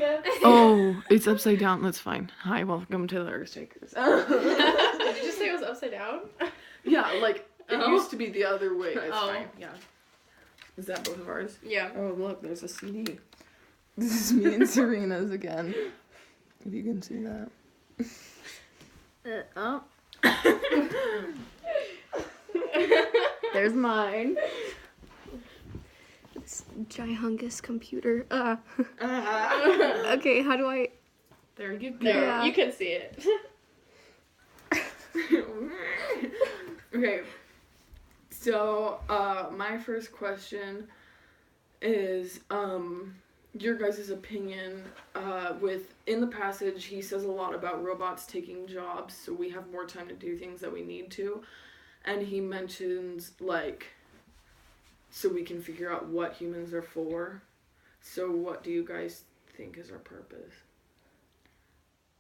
again? Oh, it's upside down. That's fine. Hi, welcome to the Earth Takers. Did you just say it was upside down? Yeah, like, it used to be the other way. It's Oh. fine. Yeah. Is that both of ours? Yeah. Oh, look, there's a CD. This is me and Serena's again. If you can see that. Oh. There's mine. This gihungus computer. Okay, how do I... There you go. There, Yeah. you can see it. Okay. So, my first question is, your guys' opinion, in the passage, he says a lot about robots taking jobs, so we have more time to do things that we need to, and he mentions, like, so we can figure out what humans are for. So what do you guys think is our purpose?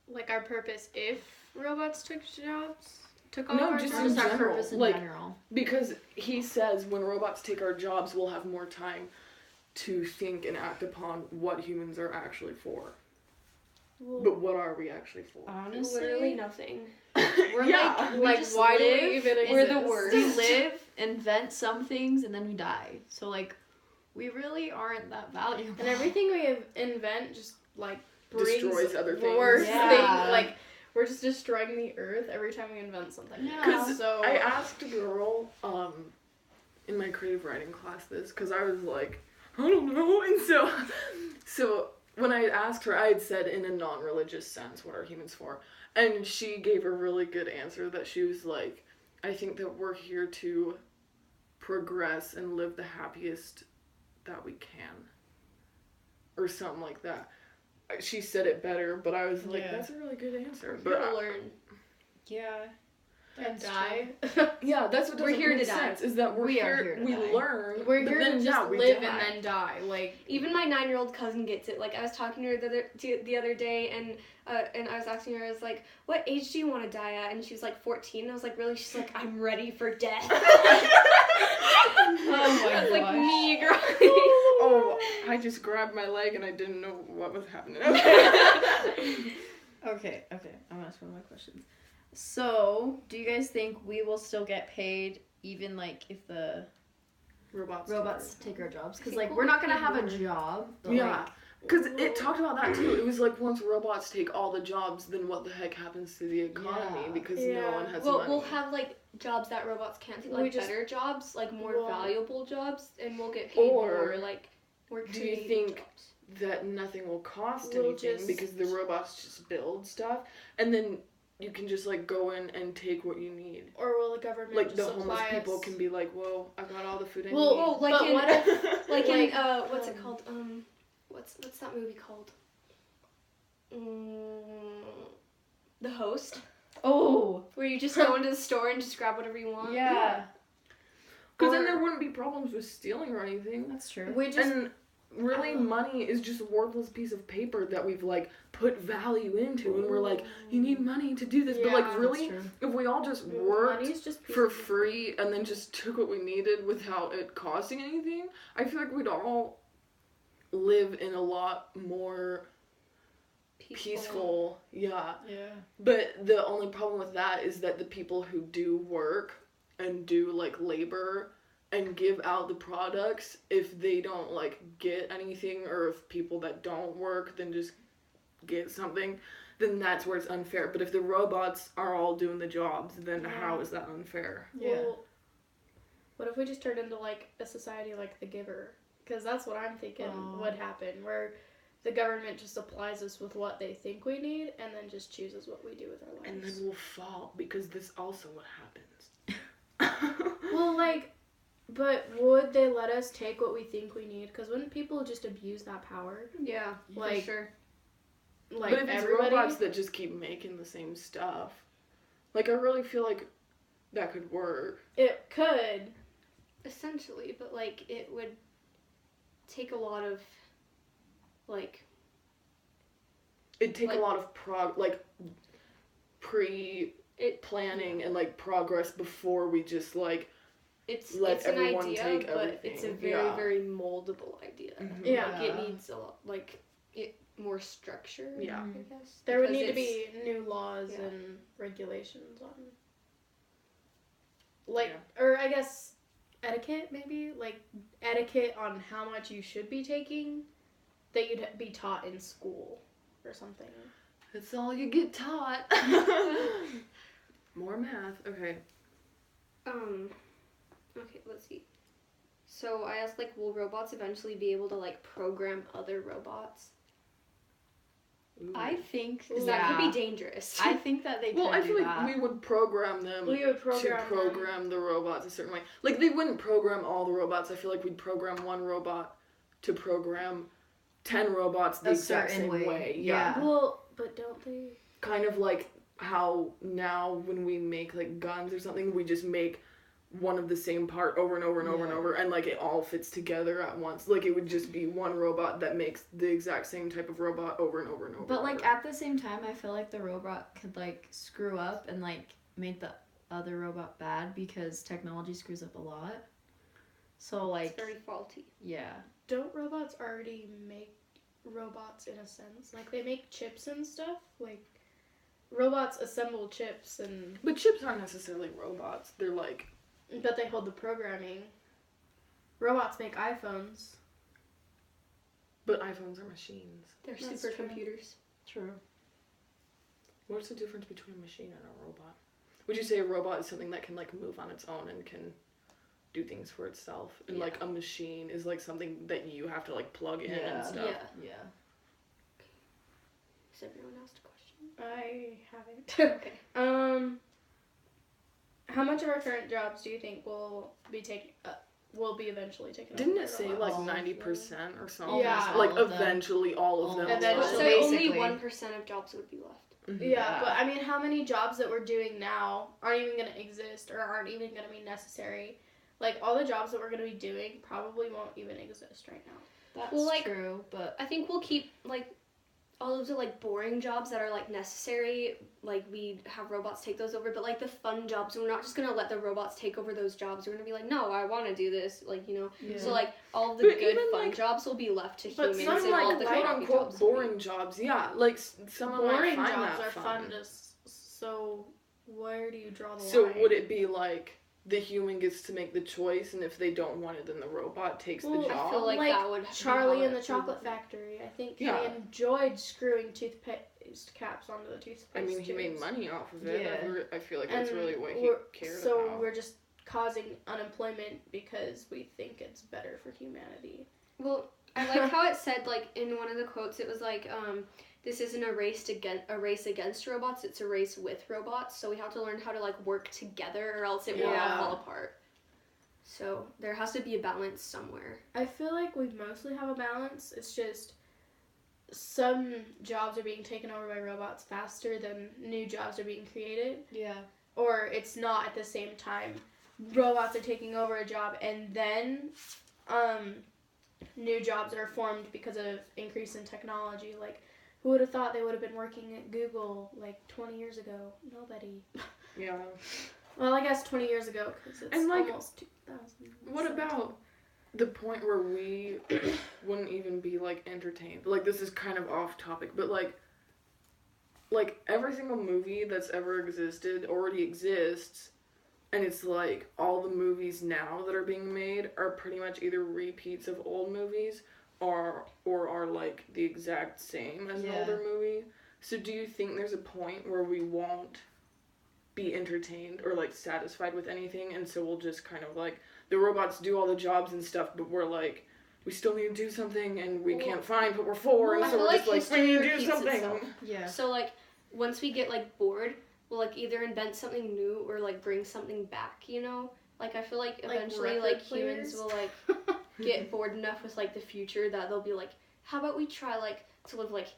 Like our purpose if robots took jobs? Took all No, of our just jobs? in our general, purpose in like- general? Because he says when robots take our jobs, we'll have more time to think and act upon what humans are actually for. But what are we actually for? Honestly, Literally nothing. we're Yeah. Like, just why do live, we even exist? We're the worst. We live, invent some things, and then we die. So, like, we really aren't that valuable. And everything we invent just, like, brings Destroys other things. worse Yeah. things. Like, we're just destroying the earth every time we invent something. Yeah. Because So, I asked a girl in my creative writing class this, because I was like, I don't know. And so when I asked her, I had said in a non-religious sense, what are humans for? And she gave a really good answer that she was like, I think that we're here to progress and live the happiest that we can. Or something like that. She said it better, but I was like, Yeah. that's a really good answer. we're But gonna learn Yeah. and die. yeah, that's what We're doesn't here make to die. sense, is that We are here to we die. learn, We're but here then, to yeah, just we live die. and then die. Like, Even my 9-year-old cousin gets it. Like, I was talking to her the other day, and I was asking her, I was like, what age do you want to die at? And she was like 14. And I was like, really? She's like, I'm ready for death. Oh my That's like gosh. me growing. Oh, I just grabbed my leg and I didn't know what was happening. Okay, I'm gonna ask one of my questions. So, do you guys think we will still get paid even like if the robots take our jobs? Because, People like, we're not gonna would have a be job. But, Yeah, like, because it talked about that too. It was like once robots take all the jobs, then what the heck happens to the economy? Yeah. Because Yeah. no one has Well, money. we'll have, like, jobs that robots can't take, We like, just- better jobs, like, more Well- valuable jobs, and we'll get paid Or more, like, more do you creative think jobs. that nothing will cost We'll anything just- because the robots just build stuff, and then you can just like go in and take what you need. or will the government Like just the homeless supply people us? can be like, whoa, I got all the food I Well, need. Oh, like but in, what if like in, like, what's it called? What's that movie called? The Host, Oh, where you just go into the store and just grab whatever you want. yeah. Because then Or- there wouldn't be problems with stealing or anything. That's true. we just And really, money is just a worthless piece of paper that we've like put value into, and we're like, you need money to do this. But Yeah, like, really, That's true. if we all just worked money's just for free and then just took what we needed without it costing anything, I feel like we'd all live in a lot more peaceful. Yeah. Yeah. But the only problem with that is that the people who do work and do like labor and give out the products, if they don't like get anything, or if people that don't work then just get something, then that's where it's unfair. But if the robots are all doing the jobs, then how is that unfair? Yeah. Well, what if we just turned into like a society like The Giver? Because that's what I'm thinking Oh. would happen, where the government just supplies us with what they think we need and then just chooses what we do with our lives. And then we'll fall, because this also what happens. Well, like, but would they let us take what we think we need? Because wouldn't people just abuse that power? Yeah, Like, for sure. Like, but if it's everybody. robots that just keep making the same stuff, like I really feel like that could work. It could. Essentially, but like it would take a lot of like It'd take Like- a lot of pre-planning and like progress before we just like it's let it's an everyone idea, take but it's a everything. very Yeah. very moldable idea. Mhm. Yeah. Like it needs a lot, like it more structure. Yeah. I guess There would because need to it's- be new laws yeah. and regulations on, like, or I guess etiquette maybe, like etiquette on how much you should be taking that you'd be taught in school or something. That's all you get taught. More math. Okay. Okay, let's see. So I asked, like, will robots eventually be able to, like, program other robots? Ooh. I think Because yeah. that could be dangerous. I think that they Well, could I feel do like that. we would program them We would to program them. program the robots a certain way. Like, they wouldn't program all the robots. I feel like we'd program one robot to program 10 robots the A exact certain same way. way. Yeah. Well, but don't they? Kind of like how now when we make, like, guns or something, we just make one of the same part over and over and over and Yeah. over, and, like, it all fits together at once. Like, it would just be one robot that makes the exact same type of robot over and over and over. But and like over. at the same time, I feel like the robot could like screw up and like make the other robot bad because technology screws up a lot. So like It's very faulty. yeah. Don't robots already make robots in a sense? Like they make chips and stuff. Like robots assemble chips and But chips aren't necessarily robots. They're like, but they hold the programming. Robots make iPhones. but iPhones are machines. They're That's supercomputers. True. What's the difference between a machine and a robot? Would you say a robot is something that can like move on its own and can do things for itself, and like a machine is like something that you have to like plug in Yeah. and stuff? Yeah. Yeah. Has everyone asked a question? I haven't. Okay. How much of our current jobs do you think will be eventually taken Didn't over it by say robots? like All of 90% or something? Yeah. Like All of them. eventually all of All them. of them. Eventually. So basically- only 1% of jobs would be left. Mhm. Yeah, Yeah. but I mean, how many jobs that we're doing now aren't even going to exist or aren't even going to be necessary? Like, all the jobs that we're going to be doing probably won't even exist right now. That's Well, like- true, but I think we'll keep, like, all of the, like, boring jobs that are, like, necessary. Like, we have robots take those over. But, like, the fun jobs, we're not just going to let the robots take over those jobs. We're going to be like, no, I want to do this. Like, you know. yeah. So, like, all of the But good even, fun like- jobs will be left to But humans. some, and all like, of the quote crappy unquote jobs will be- boring jobs, yeah. Like someone might Boring find jobs that are fun to so where do you draw the So line? would it be like the human gets to make the choice, and if they don't want it, then the robot takes Well, the I job? I feel like, Like that would be Charlie how in the it Chocolate would- Factory. I think Yeah. he enjoyed screwing toothpaste caps onto the toothpaste I mean, he made tubes. money off of it. Yeah. I feel like that's And really what he we're- cared so about. we're just causing unemployment because we think it's better for humanity. Well, I like how it said, like, in one of the quotes, it was like, this isn't a race against robots, it's a race with robots, so we have to learn how to, like, work together or else it will all Yeah. fall apart. So there has to be a balance somewhere. I feel like we mostly have a balance. It's just some jobs are being taken over by robots faster than new jobs are being created, yeah. or it's not at the same time. Robots are taking over a job and then new jobs are formed because of increase in technology. Like, who would have thought they would have been working at Google like 20 years ago? Nobody. Yeah. Well, I guess 20 years ago because it's And, like, almost 2000. What about the point where we wouldn't even be like entertained? Like, this is kind of off topic, but like every single movie that's ever existed already exists, and it's like all the movies now that are being made are pretty much either repeats of old movies or are like the exact same as an Yeah. older movie. So do you think there's a point where we won't be entertained or like satisfied with anything, and so we'll just kind of like the robots do all the jobs and stuff, but we're like, we still need to do something and we can't find what we're for, Well, and I so feel we're like just like, history we need to do repeats something. itself. Yeah. So, like, once we get, like, bored, we'll, like, either invent something new or, like, bring something back, you know? Like, I feel like Like eventually, record like, humans players? will, like, get bored enough with, like, the future that they'll be like, how about we try, like, to live, like,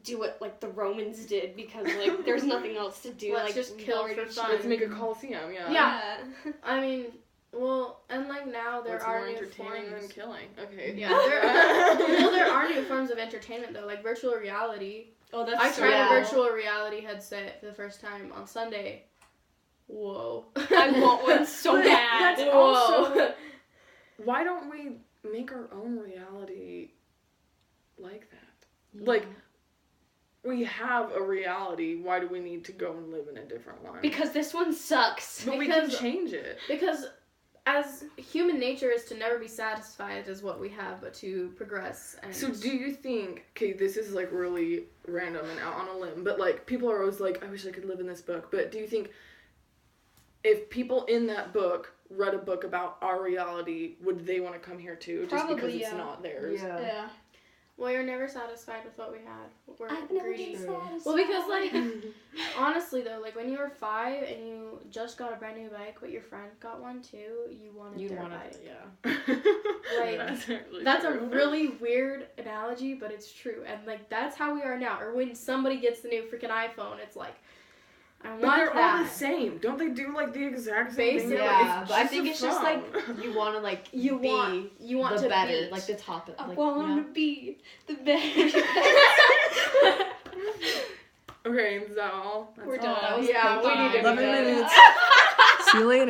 do what, like, the Romans did because, like, there's nothing else to do. Let's like, just we've kill already for fun. tried. Let's make a coliseum, yeah. Yeah. I mean, well, and like now there What's are more new entertaining forms. than killing? Okay. Yeah, there are new forms of entertainment though, like virtual reality. Oh, that's I so tried Yeah. a virtual reality headset for the first time on Sunday. Whoa. I want one so But bad. that's Whoa. also- Why don't we make our own reality like that? Like, we have a reality. Why do we need to go and live in a different one? Because this one sucks. But we can because- change it. Because as human nature is to never be satisfied as what we have, but to progress. And So do you think, okay, this is like really random and out on a limb, but like people are always like, I wish I could live in this book. But do you think if people in that book read a book about our reality, would they want to come here too? Just Probably, because it's yeah. not theirs. Yeah. Well, you're never satisfied with what we had. We're I've never greedy. been True. satisfied. Well, because like honestly though, like when you were 5 and you just got a brand new bike, but your friend got one too, you wanted their bike. Like, actually That's a true. really weird analogy, but it's true. And like that's how we are now. Or when somebody gets the new freaking iPhone, it's like, I But want they're all that. the same. Don't they do like the exact same thing? Basically. Like, Yeah, but I think a it's just like phone. you want to like You be want the to better, beat. like the top. I Like, want you know? to be the best. Okay, is that all? That's We're all. done. That was Yeah, quick we need to time. be 11 done. minutes. See you later.